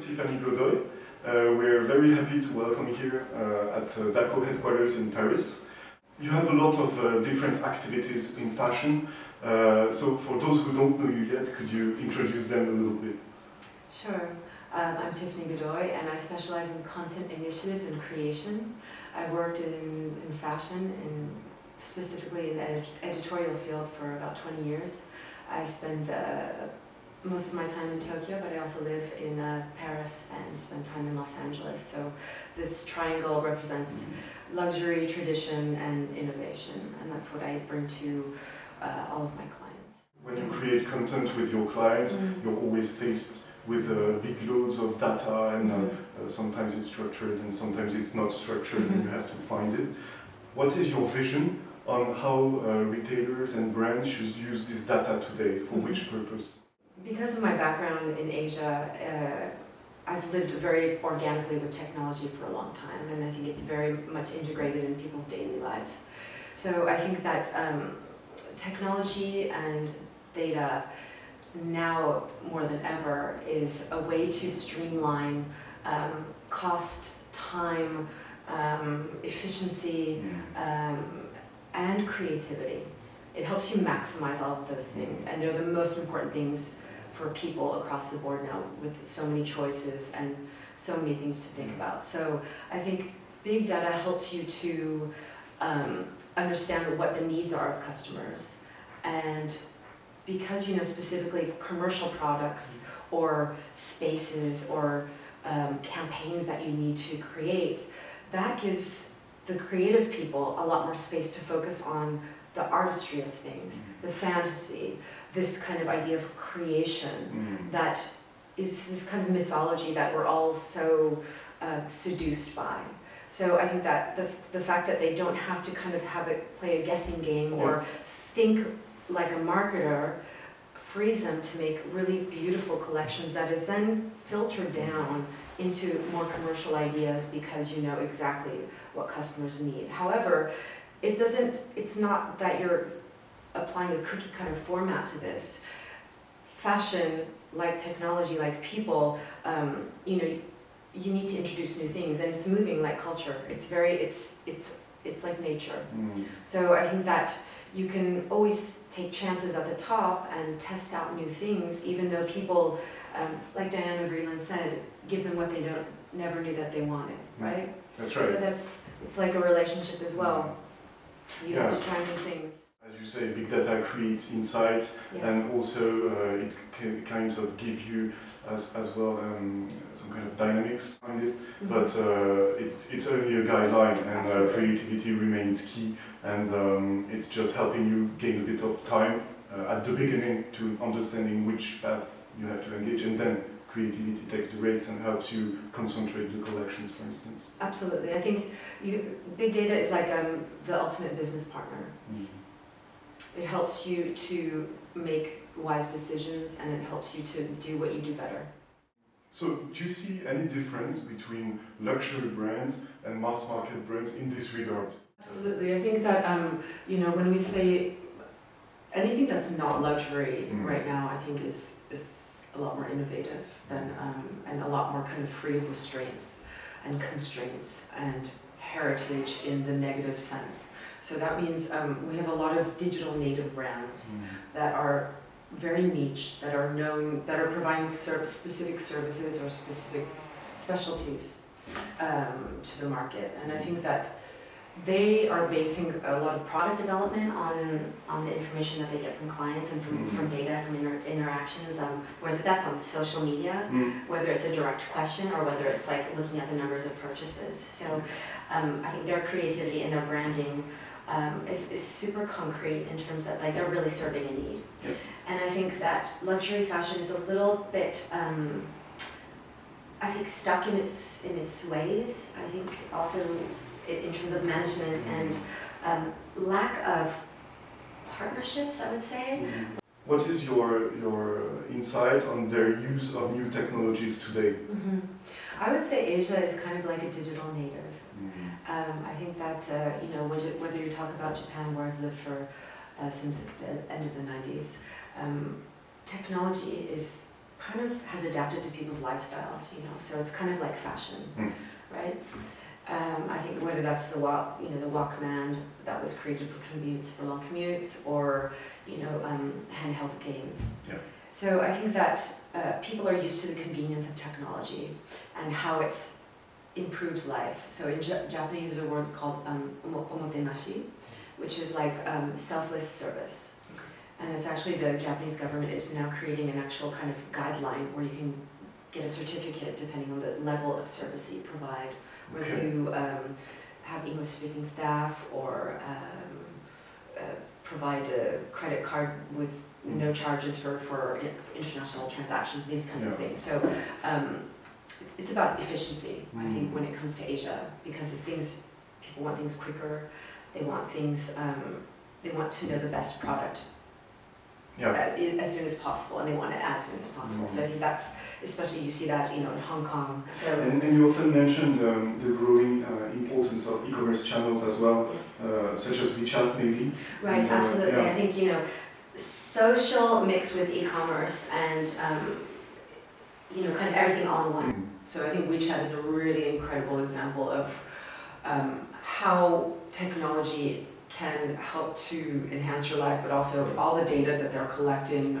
Tiffany Godoy. We're very happy to welcome you here at daco headquarters in Paris. You have a lot of different activities in fashion. So for those who don't know you yet, could you introduce them a little bit? Sure. I'm Tiffany Godoy and I specialize in content initiatives and creation. I worked in fashion and specifically in the editorial field for about 20 years. I spend most of my time in Tokyo, but I also live in Paris and spend time in Los Angeles. So this triangle represents luxury, tradition, and innovation, and that's what I bring to all of my clients. When you create content with your clients, you're always faced with big loads of data, and sometimes it's structured and sometimes it's not structured, and you have to find it. What is your vision on how retailers and brands should use this data today? For which purpose? Because of my background in Asia, I've lived very organically with technology for a long time, and I think it's very much integrated in people's daily lives. So I think that technology and data now more than ever is a way to streamline cost, time, efficiency, and creativity. It helps you maximize all of those things, and they're the most important things for people across the board now, with so many choices and so many things to think about. So I think big data helps you to understand what the needs are of customers, and because you know specifically commercial products or spaces or campaigns that you need to create, that gives the creative people a lot more space to focus on the artistry of things, the fantasy, this kind of idea of creation that is this kind of mythology that we're all so seduced by. So I think that the fact that they don't have to kind of have it play a guessing game or think like a marketer frees them to make really beautiful collections that is then filtered down into more commercial ideas because you know exactly what customers need. However, it's not that you're applying a cookie cutter format to this. Fashion, like technology, like people, you know, you need to introduce new things, and it's moving like culture. It's like nature. So I think that you can always take chances at the top and test out new things, even though people, like Diana Vreeland said, give them what they never knew that they wanted, right? That's right. So it's like a relationship as well. You have to try new things. As you say, big data creates insights, and also it can kind of give you as well some kind of dynamics behind it. But it's only a guideline, and creativity remains key, and it's just helping you gain a bit of time at the beginning to understanding which path you have to engage, and then creativity takes the reins and helps you concentrate the collections, for instance. Absolutely. I think big data is like the ultimate business partner. It helps you to make wise decisions, and it helps you to do what you do better. So do you see any difference between luxury brands and mass market brands in this regard? Absolutely. I think that you know, when we say anything that's not luxury right now, I think is a lot more innovative than and a lot more kind of free of restraints and constraints and heritage in the negative sense. So that means we have a lot of digital native brands that are very niche, that are known, that are providing specific services or specific specialties to the market. And I think that they are basing a lot of product development on the information that they get from clients and from data, from interactions, whether that's on social media, whether it's a direct question or whether it's like looking at the numbers of purchases. So I think their creativity and their branding is super concrete in terms that like they're really serving a need. And I think that luxury fashion is a little bit I think stuck in its ways. I think also in terms of management and lack of partnerships, I would say. What is your insight on their use of new technologies today? I would say Asia is kind of like a digital native. I think that you know, whether you talk about Japan, where I've lived for since the end of the 90s, technology is kind of has adapted to people's lifestyles, you know, so it's kind of like fashion, right? I think whether that's the Walkman that was created for commutes, for long commutes, or handheld games. Yeah. So I think that people are used to the convenience of technology and how it improves life. So in Japanese, there's a word called omotenashi, which is like selfless service. And it's actually the Japanese government is now creating an actual kind of guideline where you can get a certificate depending on the level of service that you provide, whether you have English-speaking staff or provide a credit card with no charges for international transactions, these kinds of things. So it's about efficiency, I think, when it comes to Asia, because people want things quicker, they want things, they want to know the best product as soon as possible, and they want it as soon as possible. So I think that's, especially you see that, in Hong Kong. So and you often mentioned the growing importance of e-commerce channels as well, yes. Such as WeChat maybe. Right, and, absolutely. I think, social mixed with e-commerce and, kind of everything all in one. So I think WeChat is a really incredible example of how technology can help to enhance your life, but also all the data that they're collecting.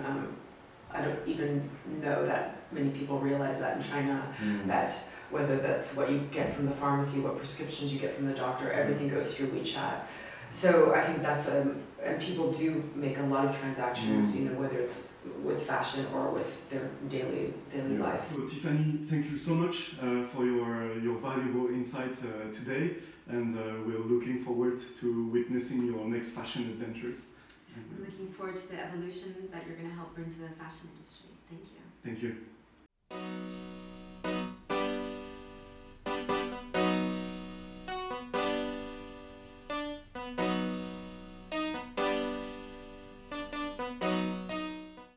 I don't even know that many people realize that in China, that whether that's what you get from the pharmacy, what prescriptions you get from the doctor, everything goes through WeChat. So I think that's and people do make a lot of transactions, whether it's with fashion or with their daily lives. So Tiffany, thank you so much for your valuable insight today, and we're looking forward to witnessing your next fashion adventures. I'm looking forward to the evolution that you're going to help bring to the fashion industry. Thank you. Thank you.